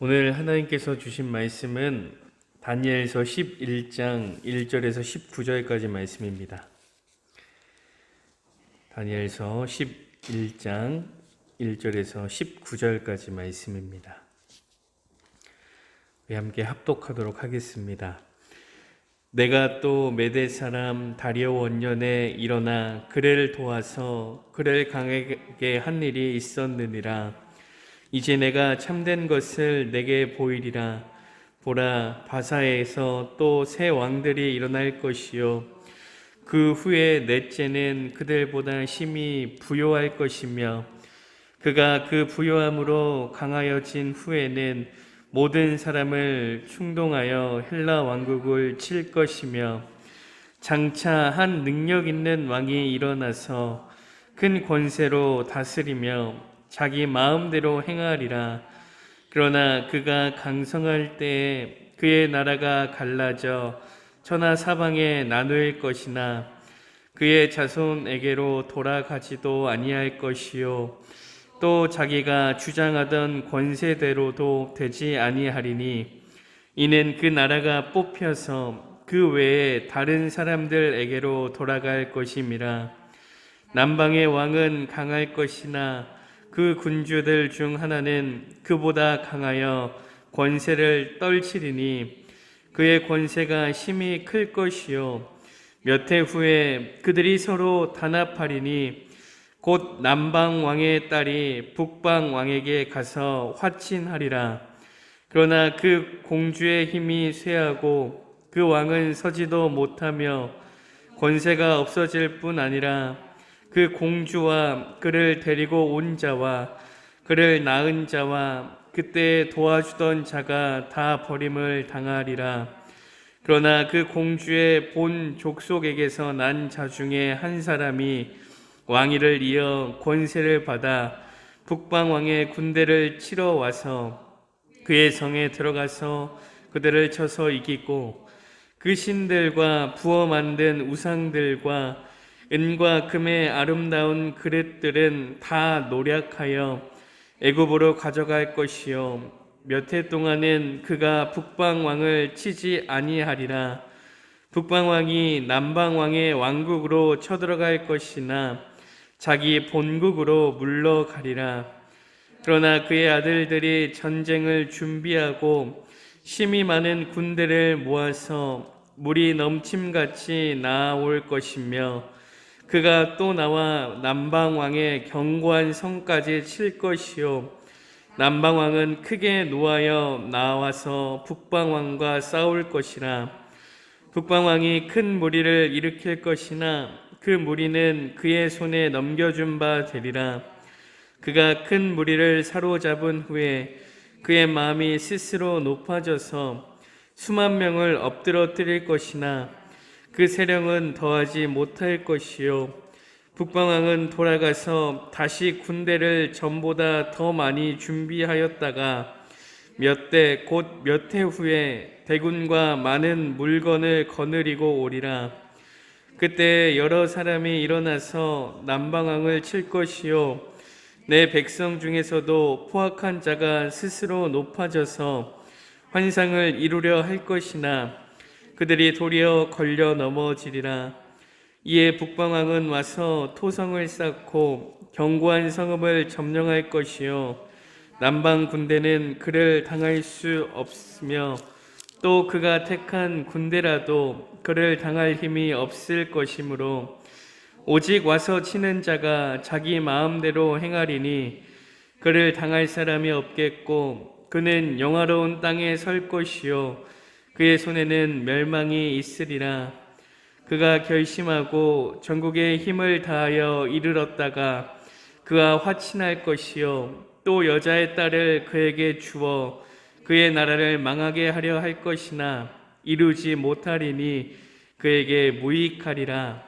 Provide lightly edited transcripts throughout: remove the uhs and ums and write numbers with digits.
오늘 하나님께서 주신 말씀은 다니엘서 11장 1절에서 19절까지 말씀입니다. 다니엘서 11장 1절에서 19절까지 말씀입니다. 우리 함께 합독하도록 하겠습니다. 내가 또 메대 사람 다리오 원년에 일어나 그를 도와서 그를 강하게 한 일이 있었느니라. 이제 내가 참된 것을 내게 보이리라. 보라, 바사에서 또 새 왕들이 일어날 것이요 그 후에 넷째는 그들보다 심히 부요할 것이며 그가 그 부요함으로 강하여진 후에는 모든 사람을 충동하여 헬라 왕국을 칠 것이며 장차 한 능력 있는 왕이 일어나서 큰 권세로 다스리며 자기 마음대로 행하리라. 그러나 그가 강성할 때에 그의 나라가 갈라져 천하 사방에 나누일 것이나 그의 자손에게로 돌아가지도 아니할 것이요 또 자기가 주장하던 권세대로도 되지 아니하리니 이는 그 나라가 뽑혀서 그 외에 다른 사람들에게로 돌아갈 것임이라. 남방의 왕은 강할 것이나 그 군주들 중 하나는 그보다 강하여 권세를 떨치리니 그의 권세가 심히 클 것이요 몇 해 후에 그들이 서로 단합하리니 곧 남방 왕의 딸이 북방 왕에게 가서 화친하리라. 그러나 그 공주의 힘이 쇠하고 그 왕은 서지도 못하며 권세가 없어질 뿐 아니라 그 공주와 그를 데리고 온 자와 그를 낳은 자와 그때 도와주던 자가 다 버림을 당하리라. 그러나 그 공주의 본 족속에게서 난 자 중에 한 사람이 왕위를 이어 권세를 받아 북방 왕의 군대를 치러 와서 그의 성에 들어가서 그들을 쳐서 이기고 그 신들과 부어 만든 우상들과 은과 금의 아름다운 그릇들은 다 노략하여 애굽으로 가져갈 것이요 몇 해 동안은 그가 북방 왕을 치지 아니하리라. 북방 왕이 남방 왕의 왕국으로 쳐들어갈 것이나 자기 본국으로 물러가리라. 그러나 그의 아들들이 전쟁을 준비하고 심히 많은 군대를 모아서 물이 넘침같이 나아올 것이며 그가 또 나와 남방왕의 견고한 성까지 칠 것이요 남방왕은 크게 노하여 나와서 북방왕과 싸울 것이라. 북방왕이 큰 무리를 일으킬 것이나 그 무리는 그의 손에 넘겨준 바 되리라. 그가 큰 무리를 사로잡은 후에 그의 마음이 스스로 높아져서 수만 명을 엎드러뜨릴 것이나 그 세력은 더하지 못할 것이요 북방왕은 돌아가서 다시 군대를 전보다 더 많이 준비하였다가 몇 대 곧 몇 해 후에 대군과 많은 물건을 거느리고 오리라. 그때 여러 사람이 일어나서 남방왕을 칠 것이요 내 백성 중에서도 포악한 자가 스스로 높아져서 환상을 이루려 할 것이나 그들이 도리어 걸려 넘어지리라. 이에 북방왕은 와서 토성을 쌓고 견고한 성읍을 점령할 것이요 남방 군대는 그를 당할 수 없으며 또 그가 택한 군대라도 그를 당할 힘이 없을 것이므로 오직 와서 치는 자가 자기 마음대로 행하리니 그를 당할 사람이 없겠고 그는 영화로운 땅에 설 것이요 그의 손에는 멸망이 있으리라. 그가 결심하고 전국에 힘을 다하여 이르렀다가 그와 화친할 것이요 또 여자의 딸을 그에게 주어 그의 나라를 망하게 하려 할 것이나 이루지 못하리니 그에게 무익하리라.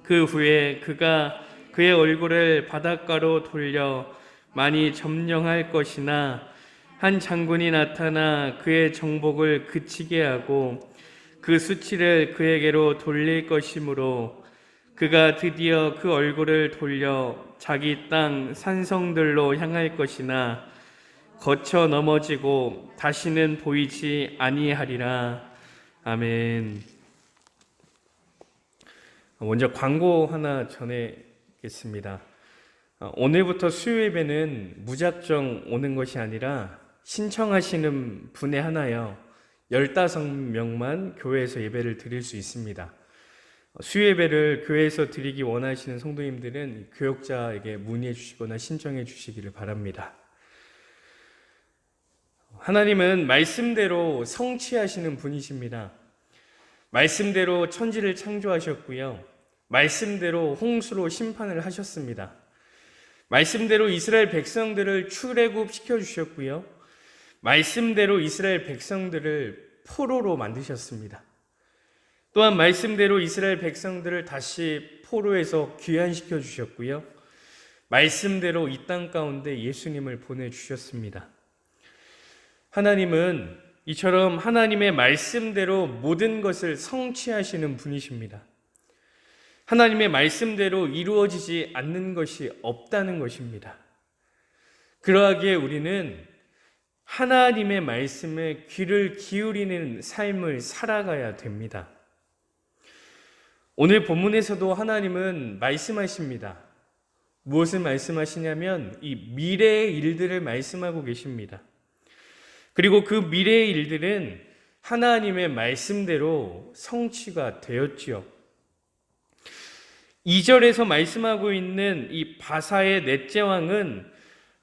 그 후에 그가 그의 얼굴을 바닷가로 돌려 많이 점령할 것이나 한 장군이 나타나 그의 정복을 그치게 하고 그 수치를 그에게로 돌릴 것이므로 그가 드디어 그 얼굴을 돌려 자기 땅 산성들로 향할 것이나 거쳐 넘어지고 다시는 보이지 아니하리라. 아멘. 먼저 광고 하나 전해겠습니다. 오늘부터 수요 예배는 무작정 오는 것이 아니라 신청하시는 분에 하나여 15명만 교회에서 예배를 드릴 수 있습니다. 수요 예배를 교회에서 드리기 원하시는 성도님들은 교역자에게 문의해 주시거나 신청해 주시기를 바랍니다. 하나님은 말씀대로 성취하시는 분이십니다. 말씀대로 천지를 창조하셨고요. 말씀대로 홍수로 심판을 하셨습니다. 말씀대로 이스라엘 백성들을 출애굽시켜 주셨고요. 말씀대로 이스라엘 백성들을 포로로 만드셨습니다. 또한 말씀대로 이스라엘 백성들을 다시 포로에서 귀환시켜 주셨고요. 말씀대로 이 땅 가운데 예수님을 보내주셨습니다. 하나님은 이처럼 하나님의 말씀대로 모든 것을 성취하시는 분이십니다. 하나님의 말씀대로 이루어지지 않는 것이 없다는 것입니다. 그러하기에 우리는 하나님의 말씀에 귀를 기울이는 삶을 살아가야 됩니다. 오늘 본문에서도 하나님은 말씀하십니다. 무엇을 말씀하시냐면 이 미래의 일들을 말씀하고 계십니다. 그리고 그 미래의 일들은 하나님의 말씀대로 성취가 되었지요. 2절에서 말씀하고 있는 이 바사의 넷째 왕은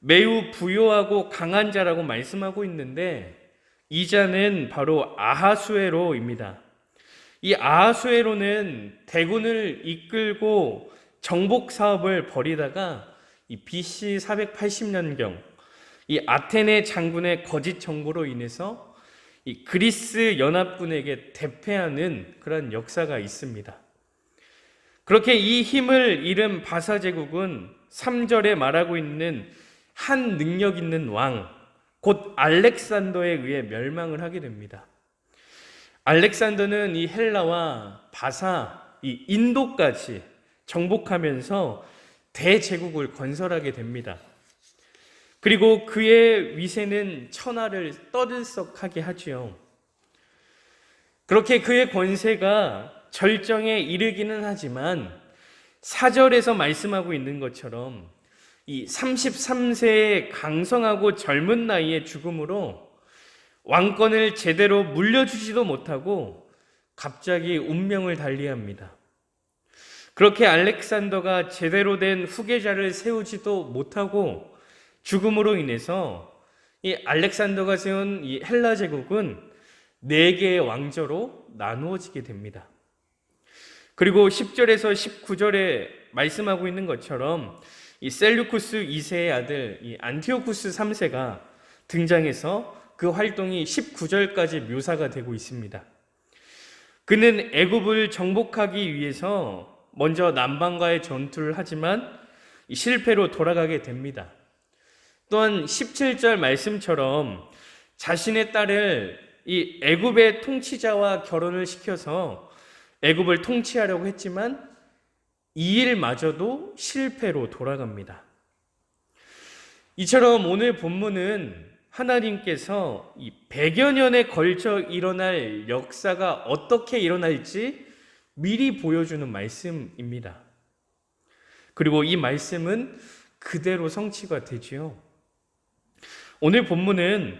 매우 부요하고 강한 자라고 말씀하고 있는데 이 자는 바로 아하수에로입니다. 이 아하수에로는 대군을 이끌고 정복 사업을 벌이다가 이 BC 480년경 이 아테네 장군의 거짓 정보로 인해서 이 그리스 연합군에게 대패하는 그런 역사가 있습니다. 그렇게 이 힘을 잃은 바사 제국은 3절에 말하고 있는 한 능력 있는 왕, 곧 알렉산더에 의해 멸망을 하게 됩니다. 알렉산더는 이 헬라와 바사, 이 인도까지 정복하면서 대제국을 건설하게 됩니다. 그리고 그의 위세는 천하를 떠들썩하게 하지요. 그렇게 그의 권세가 절정에 이르기는 하지만 4절에서 말씀하고 있는 것처럼 이 33세의 강성하고 젊은 나이의 죽음으로 왕권을 제대로 물려주지도 못하고 갑자기 운명을 달리합니다. 그렇게 알렉산더가 제대로 된 후계자를 세우지도 못하고 죽음으로 인해서 이 알렉산더가 세운 이 헬라 제국은 4개의 왕조로 나누어지게 됩니다. 그리고 10절에서 19절에 말씀하고 있는 것처럼 이 셀루쿠스 2세의 아들 이 안티오쿠스 3세가 등장해서 그 활동이 19절까지 묘사가 되고 있습니다. 그는 애굽을 정복하기 위해서 먼저 남방과의 전투를 하지만 실패로 돌아가게 됩니다. 또한 17절 말씀처럼 자신의 딸을 이 애굽의 통치자와 결혼을 시켜서 애굽을 통치하려고 했지만 이 일마저도 실패로 돌아갑니다. 이처럼 오늘 본문은 하나님께서 이 100여 년에 걸쳐 일어날 역사가 어떻게 일어날지 미리 보여주는 말씀입니다. 그리고 이 말씀은 그대로 성취가 되지요. 오늘 본문은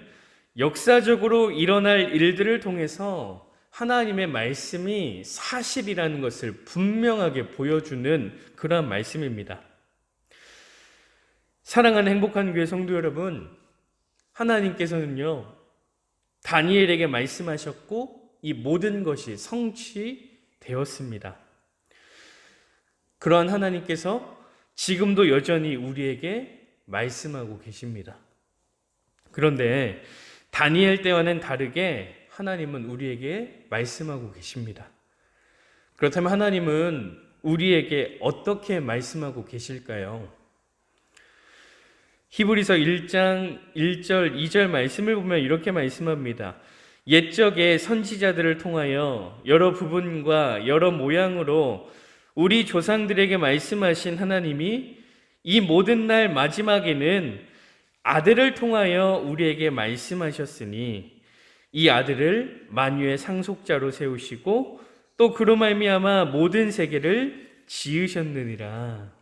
역사적으로 일어날 일들을 통해서 하나님의 말씀이 사실이라는 것을 분명하게 보여주는 그러한 말씀입니다. 사랑하는 행복한 교회 성도 여러분, 하나님께서는요, 다니엘에게 말씀하셨고 이 모든 것이 성취되었습니다. 그러한 하나님께서 지금도 여전히 우리에게 말씀하고 계십니다. 그런데 다니엘 때와는 다르게 하나님은 우리에게 말씀하고 계십니다. 그렇다면 하나님은 우리에게 어떻게 말씀하고 계실까요? 히브리서 1장 1절 2절 말씀을 보면 이렇게 말씀합니다. 옛적의 선지자들을 통하여 여러 부분과 여러 모양으로 우리 조상들에게 말씀하신 하나님이 이 모든 날 마지막에는 아들을 통하여 우리에게 말씀하셨으니 이 아들을 만유의 상속자로 세우시고 또 그로 말미암아 모든 세계를 지으셨느니라.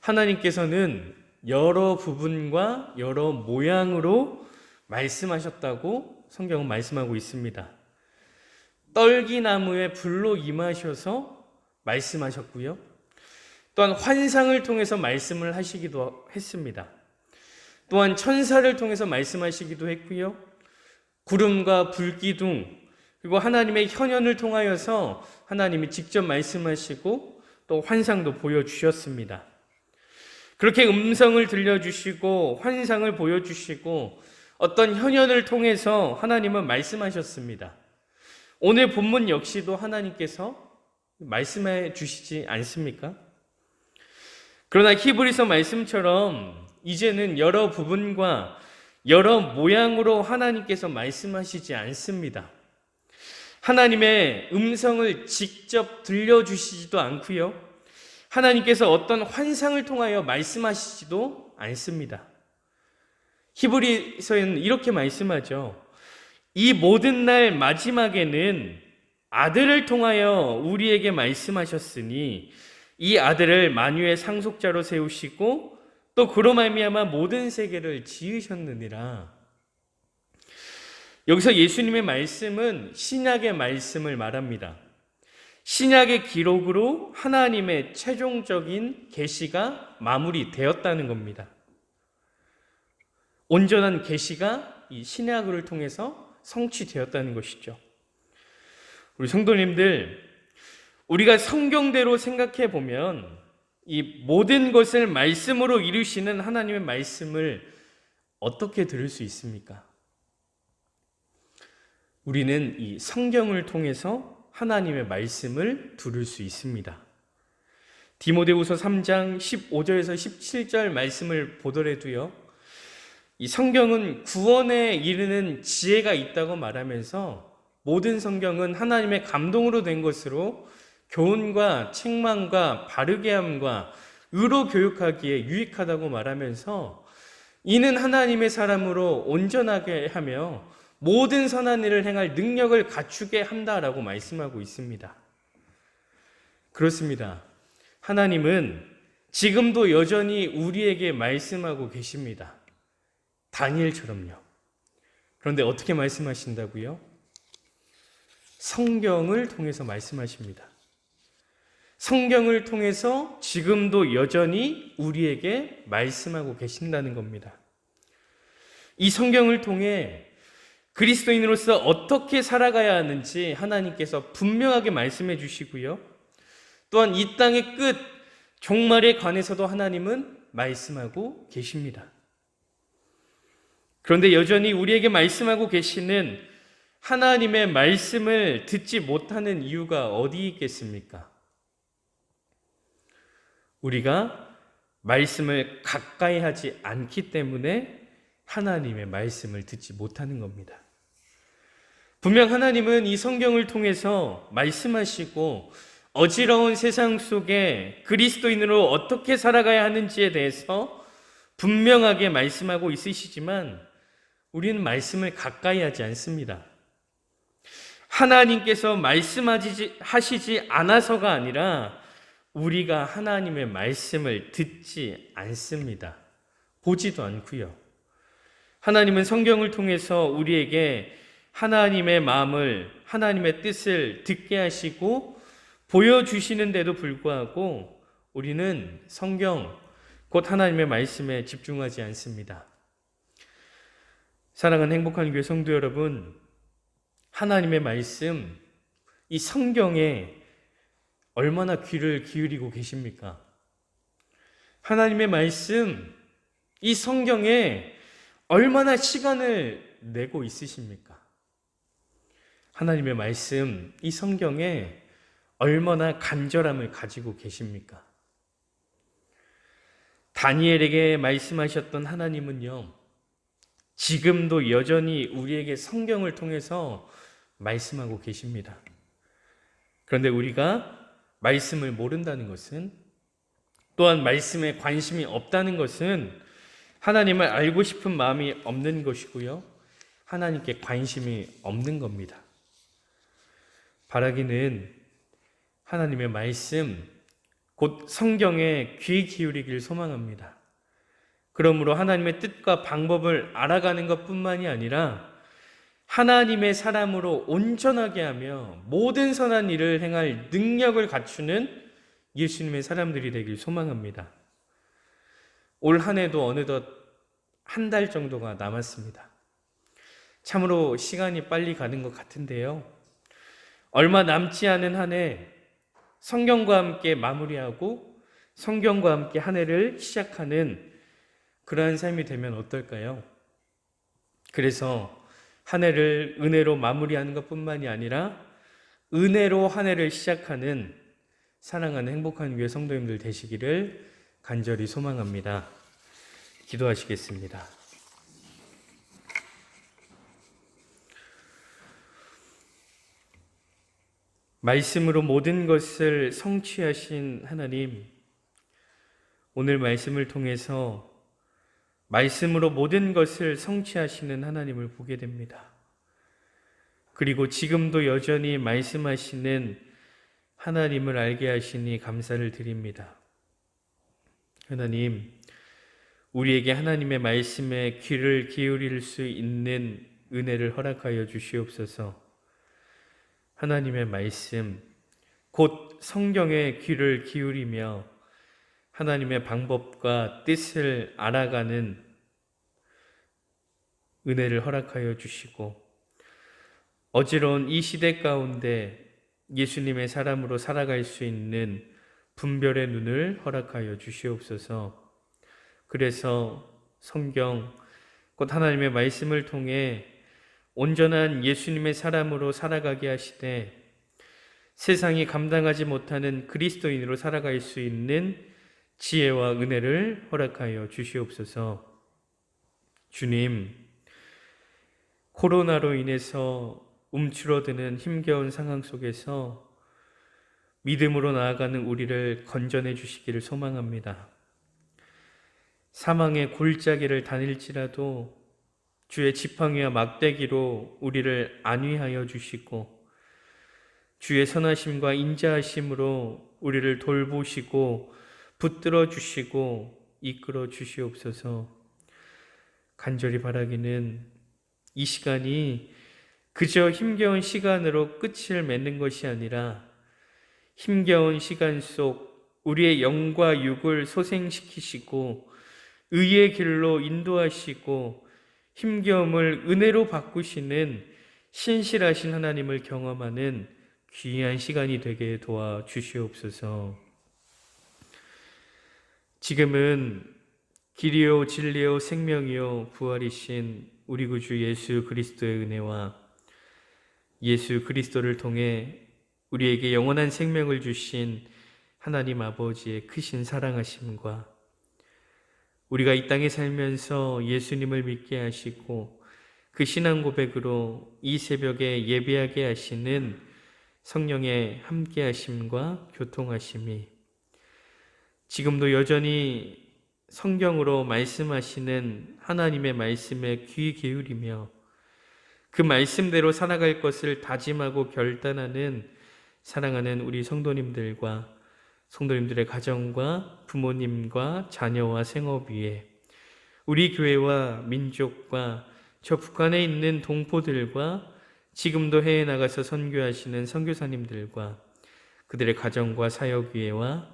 하나님께서는 여러 부분과 여러 모양으로 말씀하셨다고 성경은 말씀하고 있습니다. 떨기나무에 불로 임하셔서 말씀하셨고요. 또한 환상을 통해서 말씀을 하시기도 했습니다. 또한 천사를 통해서 말씀하시기도 했고요. 구름과 불기둥 그리고 하나님의 현현을 통하여서 하나님이 직접 말씀하시고 또 환상도 보여주셨습니다. 그렇게 음성을 들려주시고 환상을 보여주시고 어떤 현현을 통해서 하나님은 말씀하셨습니다. 오늘 본문 역시도 하나님께서 말씀해 주시지 않습니까? 그러나 히브리서 말씀처럼 이제는 여러 부분과 여러 모양으로 하나님께서 말씀하시지 않습니다. 하나님의 음성을 직접 들려주시지도 않고요. 하나님께서 어떤 환상을 통하여 말씀하시지도 않습니다. 히브리서에는 이렇게 말씀하죠. 이 모든 날 마지막에는 아들을 통하여 우리에게 말씀하셨으니 이 아들을 만유의 상속자로 세우시고 또 그로 말미암아 모든 세계를 지으셨느니라. 여기서 예수님의 말씀은 신약의 말씀을 말합니다. 신약의 기록으로 하나님의 최종적인 계시가 마무리되었다는 겁니다. 온전한 계시가 이 신약을 통해서 성취되었다는 것이죠. 우리 성도님들, 우리가 성경대로 생각해 보면 이 모든 것을 말씀으로 이루시는 하나님의 말씀을 어떻게 들을 수 있습니까? 우리는 이 성경을 통해서 하나님의 말씀을 들을 수 있습니다. 디모데후서 3장 15절에서 17절 말씀을 보더라도요. 이 성경은 구원에 이르는 지혜가 있다고 말하면서 모든 성경은 하나님의 감동으로 된 것으로 교훈과 책망과 바르게 함과 의로 교육하기에 유익하다고 말하면서 이는 하나님의 사람으로 온전하게 하며 모든 선한 일을 행할 능력을 갖추게 한다라고 말씀하고 있습니다. 그렇습니다. 하나님은 지금도 여전히 우리에게 말씀하고 계십니다. 다니엘처럼요. 그런데 어떻게 말씀하신다고요? 성경을 통해서 말씀하십니다. 성경을 통해서 지금도 여전히 우리에게 말씀하고 계신다는 겁니다. 이 성경을 통해 그리스도인으로서 어떻게 살아가야 하는지 하나님께서 분명하게 말씀해 주시고요. 또한 이 땅의 끝, 종말에 관해서도 하나님은 말씀하고 계십니다. 그런데 여전히 우리에게 말씀하고 계시는 하나님의 말씀을 듣지 못하는 이유가 어디 있겠습니까? 우리가 말씀을 가까이 하지 않기 때문에 하나님의 말씀을 듣지 못하는 겁니다. 분명 하나님은 이 성경을 통해서 말씀하시고 어지러운 세상 속에 그리스도인으로 어떻게 살아가야 하는지에 대해서 분명하게 말씀하고 있으시지만 우리는 말씀을 가까이 하지 않습니다. 하나님께서 말씀하시지 않아서가 아니라 우리가 하나님의 말씀을 듣지 않습니다. 보지도 않고요. 하나님은 성경을 통해서 우리에게 하나님의 마음을, 하나님의 뜻을 듣게 하시고 보여주시는데도 불구하고 우리는 성경, 곧 하나님의 말씀에 집중하지 않습니다. 사랑하는 행복한 교회 성도 여러분, 하나님의 말씀, 이 성경에 얼마나 귀를 기울이고 계십니까? 하나님의 말씀, 이 성경에 얼마나 시간을 내고 있으십니까? 하나님의 말씀, 이 성경에 얼마나 간절함을 가지고 계십니까? 다니엘에게 말씀하셨던 하나님은요, 지금도 여전히 우리에게 성경을 통해서 말씀하고 계십니다. 그런데 우리가 말씀을 모른다는 것은, 또한 말씀에 관심이 없다는 것은 하나님을 알고 싶은 마음이 없는 것이고요. 하나님께 관심이 없는 겁니다. 바라기는 하나님의 말씀, 곧 성경에 귀 기울이기를 소망합니다. 그러므로 하나님의 뜻과 방법을 알아가는 것뿐만이 아니라 하나님의 사람으로 온전하게 하며 모든 선한 일을 행할 능력을 갖추는 예수님의 사람들이 되길 소망합니다. 올 한 해도 어느덧 한 달 정도가 남았습니다. 참으로 시간이 빨리 가는 것 같은데요. 얼마 남지 않은 한 해 성경과 함께 마무리하고 성경과 함께 한 해를 시작하는 그러한 삶이 되면 어떨까요? 그래서 한 해를 은혜로 마무리하는 것뿐만이 아니라 은혜로 한 해를 시작하는 사랑하는 행복한 교회 성도님들 되시기를 간절히 소망합니다. 기도하시겠습니다. 말씀으로 모든 것을 성취하신 하나님, 오늘 말씀을 통해서 말씀으로 모든 것을 성취하시는 하나님을 보게 됩니다. 그리고 지금도 여전히 말씀하시는 하나님을 알게 하시니 감사를 드립니다. 하나님, 우리에게 하나님의 말씀에 귀를 기울일 수 있는 은혜를 허락하여 주시옵소서. 하나님의 말씀, 곧 성경에 귀를 기울이며 하나님의 방법과 뜻을 알아가는 은혜를 허락하여 주시고, 어지러운 이 시대 가운데 예수님의 사람으로 살아갈 수 있는 분별의 눈을 허락하여 주시옵소서. 그래서 성경, 곧 하나님의 말씀을 통해 온전한 예수님의 사람으로 살아가게 하시되 세상이 감당하지 못하는 그리스도인으로 살아갈 수 있는 지혜와 은혜를 허락하여 주시옵소서. 주님, 코로나로 인해서 움츠러드는 힘겨운 상황 속에서 믿음으로 나아가는 우리를 건져내 주시기를 소망합니다. 사망의 골짜기를 다닐지라도 주의 지팡이와 막대기로 우리를 안위하여 주시고 주의 선하심과 인자하심으로 우리를 돌보시고 붙들어 주시고 이끌어 주시옵소서. 간절히 바라기는 이 시간이 그저 힘겨운 시간으로 끝을 맺는 것이 아니라 힘겨운 시간 속 우리의 영과 육을 소생시키시고 의의 길로 인도하시고 힘겨움을 은혜로 바꾸시는 신실하신 하나님을 경험하는 귀한 시간이 되게 도와주시옵소서. 지금은 길이요 진리요 생명이요 부활이신 우리 구주 예수 그리스도의 은혜와 예수 그리스도를 통해 우리에게 영원한 생명을 주신 하나님 아버지의 크신 사랑하심과 우리가 이 땅에 살면서 예수님을 믿게 하시고 그 신앙 고백으로 이 새벽에 예배하게 하시는 성령의 함께 하심과 교통하심이 지금도 여전히 성경으로 말씀하시는 하나님의 말씀에 귀 기울이며 그 말씀대로 살아갈 것을 다짐하고 결단하는 사랑하는 우리 성도님들과 성도님들의 가정과 부모님과 자녀와 생업 위에 우리 교회와 민족과 저 북한에 있는 동포들과 지금도 해외 나가서 선교하시는 선교사님들과 그들의 가정과 사역 위에와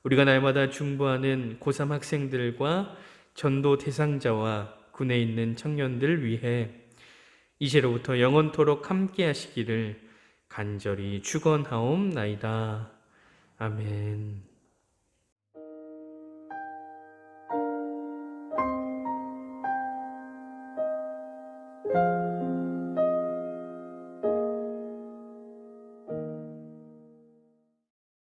우리가 날마다 중보하는 고3 학생들과 전도 대상자와 군에 있는 청년들 위해 이제로부터 영원토록 함께 하시기를 간절히 축원하옵나이다. 아멘.